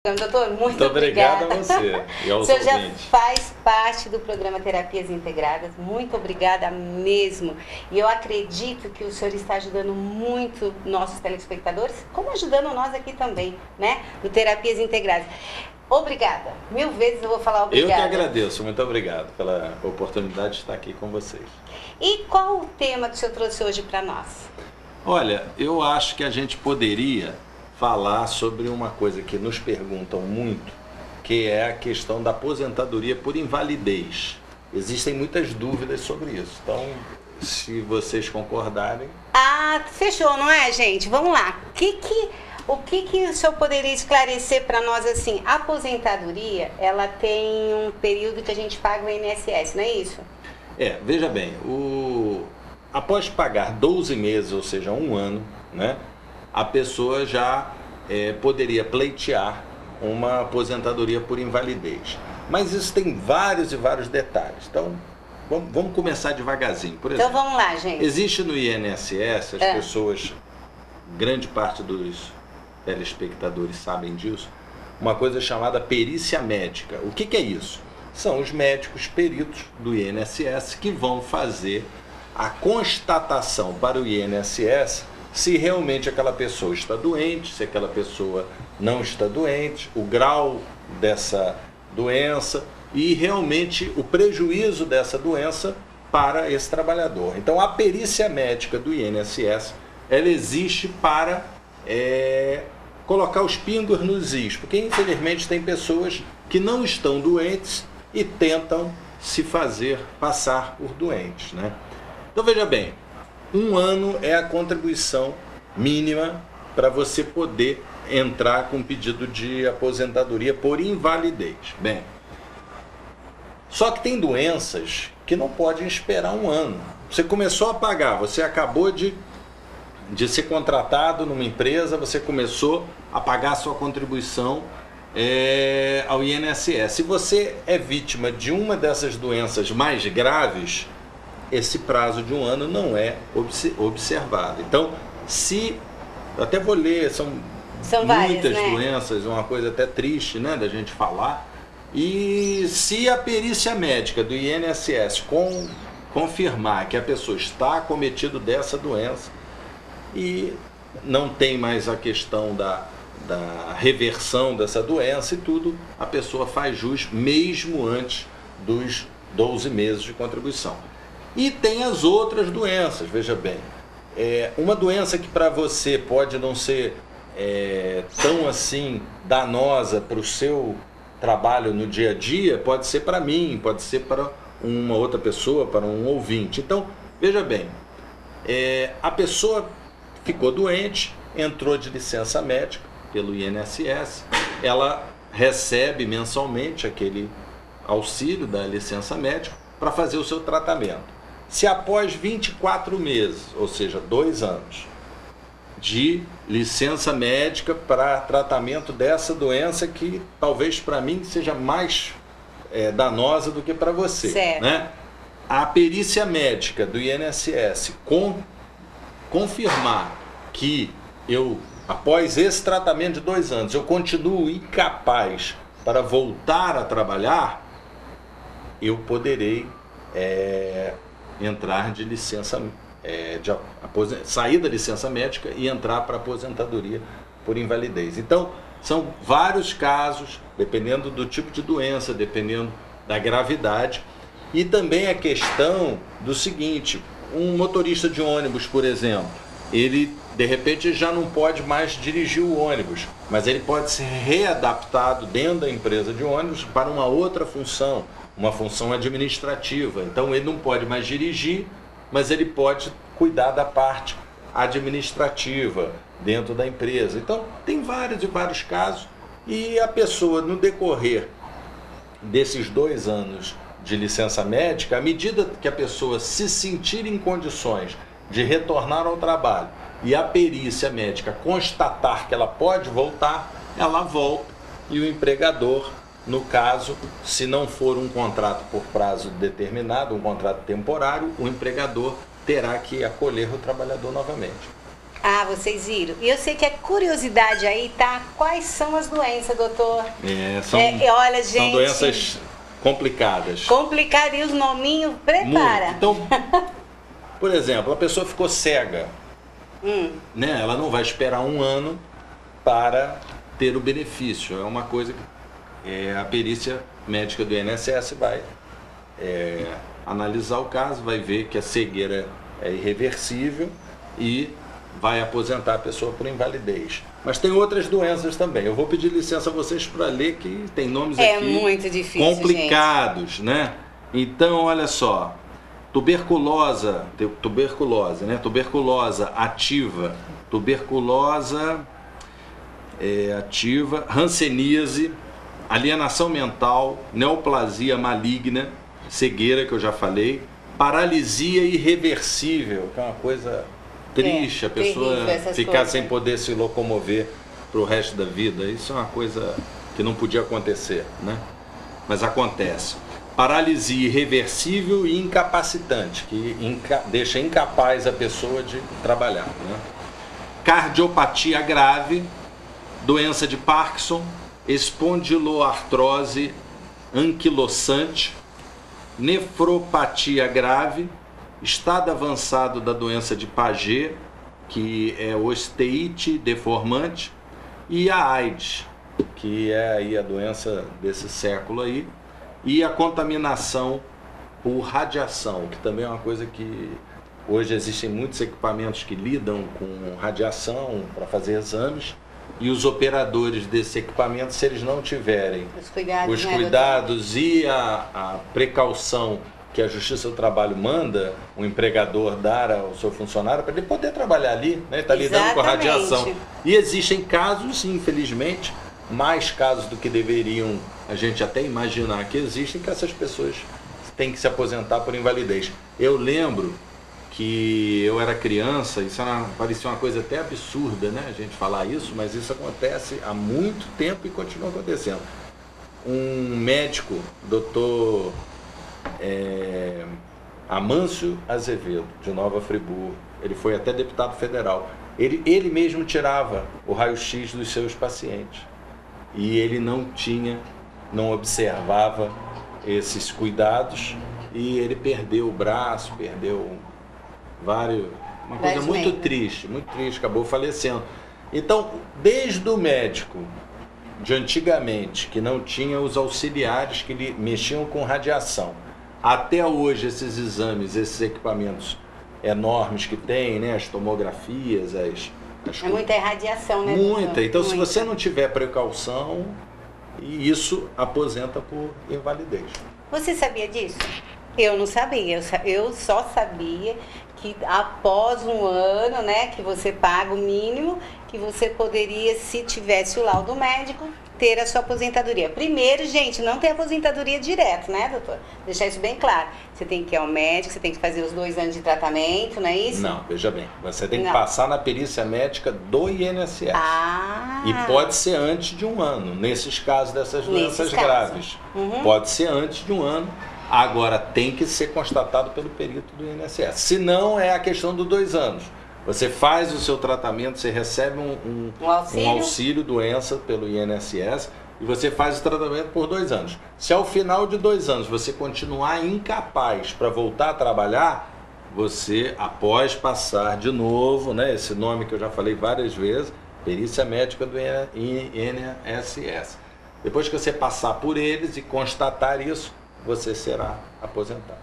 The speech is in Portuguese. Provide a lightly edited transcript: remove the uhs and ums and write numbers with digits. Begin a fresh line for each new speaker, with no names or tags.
Doutor, muito
obrigado
obrigada.
a você e aos
O senhor já
ouvintes.
faz parte do programa Terapias Integradas, muito obrigada mesmo. E eu acredito que o senhor está ajudando muito nossos telespectadores, como ajudando nós aqui também, né? No Terapias Integradas. Obrigada. 1000 vezes eu vou falar obrigada.
Eu que agradeço, muito obrigado pela oportunidade de estar aqui com vocês.
E qual o tema que o senhor trouxe hoje para nós?
Olha, eu acho que a gente poderia falar sobre uma coisa que nos perguntam muito, que é a questão da aposentadoria por invalidez. Existem muitas dúvidas sobre isso, então, se vocês concordarem...
Ah, fechou, não é, gente? Vamos lá. O que o senhor poderia esclarecer para nós assim? A aposentadoria, ela tem um período que a gente paga o INSS, não é isso?
Veja bem, após pagar 12 meses, ou seja, um ano, né, a pessoa já poderia pleitear uma aposentadoria por invalidez. Mas isso tem vários e vários detalhes. Então, vamos começar devagarzinho. Por exemplo,
então vamos lá, gente.
Existe no INSS, as pessoas, grande parte dos telespectadores sabem disso, uma coisa chamada perícia médica. O que é isso? São os médicos peritos do INSS que vão fazer a constatação para o INSS se realmente aquela pessoa está doente, se aquela pessoa não está doente, o grau dessa doença e realmente o prejuízo dessa doença para esse trabalhador. Então a perícia médica do INSS, ela existe para colocar os pingos nos is, porque infelizmente tem pessoas que não estão doentes e tentam se fazer passar por doentes, né? Então veja bem, um ano é a contribuição mínima para você poder entrar com pedido de aposentadoria por invalidez. Bem, só que tem doenças que não podem esperar um ano. Você começou a pagar, você acabou de ser contratado numa empresa, você começou a pagar a sua contribuição ao INSS. Se você é vítima de uma dessas doenças mais graves, esse prazo de um ano não é observado. Então, eu até vou ler, são muitas, né, doenças, uma coisa até triste, né, da gente falar, e se a perícia médica do INSS confirmar que a pessoa está acometida dessa doença e não tem mais a questão da reversão dessa doença e tudo, a pessoa faz jus mesmo antes dos 12 meses de contribuição. E tem as outras doenças, veja bem, uma doença que para você pode não ser tão assim danosa para o seu trabalho no dia a dia, pode ser para mim, pode ser para uma outra pessoa, para um ouvinte. Então, veja bem, a pessoa ficou doente, entrou de licença médica pelo INSS, ela recebe mensalmente aquele auxílio da licença médica para fazer o seu tratamento. Se após 24 meses, ou seja, 2 anos, de licença médica para tratamento dessa doença que talvez para mim seja mais danosa do que para você,
certo,
né? A perícia médica do INSS confirmar que após esse tratamento de 2 anos, eu continuo incapaz para voltar a trabalhar, eu poderei entrar de licença, sair da licença médica e entrar para aposentadoria por invalidez. Então, são vários casos, dependendo do tipo de doença, dependendo da gravidade, e também a questão do seguinte, um motorista de ônibus, por exemplo, ele de repente já não pode mais dirigir o ônibus, mas ele pode ser readaptado dentro da empresa de ônibus para uma outra função, uma função administrativa. Então ele não pode mais dirigir, mas ele pode cuidar da parte administrativa dentro da empresa. Então tem vários e vários casos, e a pessoa no decorrer desses 2 anos de licença médica, à medida que a pessoa se sentir em condições de retornar ao trabalho e a perícia médica constatar que ela pode voltar, ela volta, e o empregador, no caso, se não for um contrato por prazo determinado, um contrato temporário, o empregador terá que acolher o trabalhador novamente.
Ah, vocês viram. E eu sei que a curiosidade aí, tá? Quais são as doenças, doutor? Olha, gente,
são doenças complicadas.
Complicado, e os nominhos, prepara.
Muito. Então, por exemplo, a pessoa ficou cega. Né? Ela não vai esperar um ano para ter o benefício. É uma coisa que a perícia médica do INSS vai analisar o caso, vai ver que a cegueira é irreversível e vai aposentar a pessoa por invalidez. Mas tem outras doenças também. Eu vou pedir licença a vocês para ler, que tem nomes aqui
muito difícil,
complicados, gente. Né? Então, olha só. Tuberculose, né? Tuberculose ativa, ativa, hanseníase, alienação mental, neoplasia maligna, cegueira, que eu já falei, paralisia irreversível, que é uma coisa triste, a pessoa ficar sem poder se locomover para o resto da vida. Isso é uma coisa que não podia acontecer, né? Mas acontece. Paralisia irreversível e incapacitante, que deixa incapaz a pessoa de trabalhar, né? Cardiopatia grave, doença de Parkinson, espondiloartrose anquilosante, nefropatia grave, estado avançado da doença de Paget, que é osteite deformante, e a AIDS, que é aí a doença desse século aí, e a contaminação por radiação, que também é uma coisa que hoje existem muitos equipamentos que lidam com radiação para fazer exames, e os operadores desses equipamentos, se eles não tiverem os cuidados e a precaução que a Justiça do Trabalho manda o empregador dar ao seu funcionário para ele poder trabalhar ali, né? Está lidando com a radiação. E existem casos, infelizmente, mais casos do que deveriam a gente até imaginar que existem, que essas pessoas têm que se aposentar por invalidez. Eu lembro que eu era criança, isso parecia uma coisa até absurda, né, a gente falar isso, mas isso acontece há muito tempo e continua acontecendo. Um médico, doutor Amâncio Azevedo, de Nova Friburgo, ele foi até deputado federal, ele mesmo tirava o raio-x dos seus pacientes, e ele não observava esses cuidados, e ele perdeu o braço, perdeu uma coisa muito triste, acabou falecendo. Então, desde o médico de antigamente, que não tinha os auxiliares que mexiam com radiação, até hoje esses exames, esses equipamentos enormes que tem, né, as tomografias,
muita irradiação, né?
Muita. Então, se você não tiver precaução, isso aposenta por invalidez.
Você sabia disso? Eu não sabia. Eu só sabia que após um ano, né, que você paga o mínimo, que você poderia, se tivesse o laudo médico, ter a sua aposentadoria. Primeiro, gente, não tem aposentadoria direto, né, doutor? Deixar isso bem claro. Você tem que ir ao médico, você tem que fazer os 2 anos de tratamento, não é isso?
Não, veja bem. Você tem que passar na perícia médica do INSS. E pode ser antes de um ano, nesses casos dessas doenças graves. Pode ser antes de um ano. Agora, tem que ser constatado pelo perito do INSS. Se não, é a questão dos 2 anos. Você faz o seu tratamento, você recebe um auxílio doença pelo INSS e você faz o tratamento por 2 anos. Se ao final de 2 anos você continuar incapaz para voltar a trabalhar, você, após passar de novo, né, esse nome que eu já falei várias vezes, perícia médica do INSS. Depois que você passar por eles e constatar isso, você será aposentado.